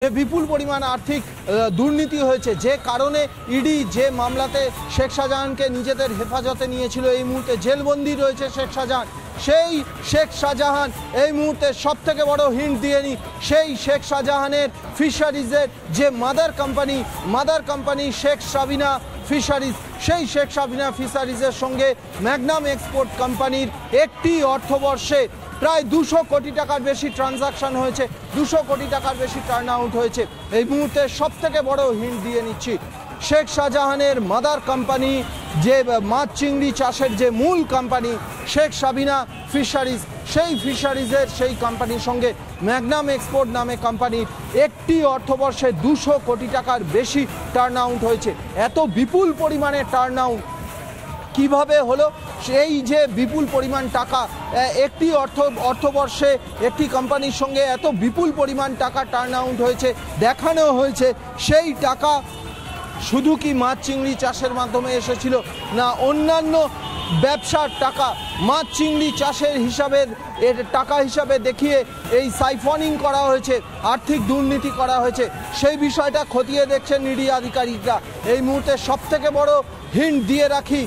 विपुल परिमाण आर्थिक दुर्नीति হয়েছে যে কারণে ইডি যে মামলাতে শেখ শাহজাহানকে নিজেদের হেফাজতে নিয়েছিল এই মুহূর্তে জেলবন্দি রয়েছে শেখ শাহজাহান। সেই শেখ শাহজাহান এই মুহূর্তে সবথেকে বড় হিন্ট দিয়ে নি সেই শেখ শাহজাহানের ফিশারিজের যে mother company Sheikh Sabina fisheries, সেই শেখ সাবিনা ফিশারিজের সঙ্গে ম্যাগনাম এক্সপোর্ট কোম্পানির একটি অর্থবর্ষে প্রায় 200 কোটি টাকার বেশি ট্রানজাকশন হয়েছে, 200 কোটি টাকার বেশি টার্ন আউট হয়েছে। এই মুহূর্তে সবথেকে বড় হিন্ট দিয়ে নিচ্ছি শেখ শাহজাহানের মাদার কোম্পানি যে মাছ চিংড়ি চাষের যে মূল কোম্পানি শেখ সাবিনা ফিশারিজ, সেই ফিশারিজের সেই কোম্পানির সঙ্গে ম্যাগনাম এক্সপোর্ট নামে কোম্পানির একটি অর্থবর্ষে 200 কোটি টাকার বেশি টার্ন আউট হয়েছে। এত বিপুল পরিমাণে টার্ন আউট কিভাবে হলো? সেই যে বিপুল পরিমাণ টাকা একটি অর্থবর্ষে একটি কোম্পানির সঙ্গে এত বিপুল পরিমাণ টাকা টার্ন আউট হয়েছে, দেখানো হয়েছে সেই টাকা শুধু কি মাছ চিংড়ি চাষের মাধ্যমে এসেছিল না অন্যান্য ব্যবসার টাকা মাছ চিংড়ি চাষের টাকা হিসাবে দেখিয়ে এই সাইফনিং করা হয়েছে, আর্থিক দুর্নীতি করা হয়েছে, সেই বিষয়টা খতিয়ে দেখছেন ইডি আধিকারিকরা। এই মুহূর্তে সবথেকে বড় হিন্ট দিয়ে রাখি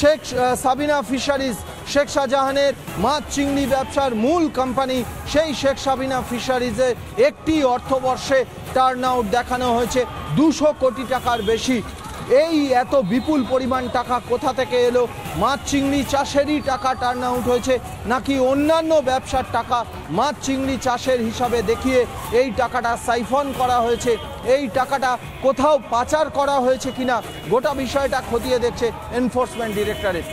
শেখ সাবিনা ফিশারিজ, শেখ শাহজাহানের মাছ চিংড়ি ব্যবসার মূল কোম্পানি সেই শেখ সাবিনা ফিশারিজে একটি অর্থবর্ষে টার্ন আউট দেখানো হয়েছে 200 কোটি টাকার বেশি। এই এত বিপুল পরিমাণ টাকা কোথা থেকে এলো? মাছ চিংড়ি চাষেরই টাকা টার্ন আউট হয়েছে নাকি অন্যান্য ব্যবসার টাকা মাছ চিংড়ি চাষের হিসাবে দেখিয়ে এই টাকাটা সাইফন করা হয়েছে, এই টাকাটা কোথাও পাচার করা হয়েছে কিনা গোটা বিষয়টা খতিয়ে দেখছে এনফোর্সমেন্ট ডিরেক্টরেট।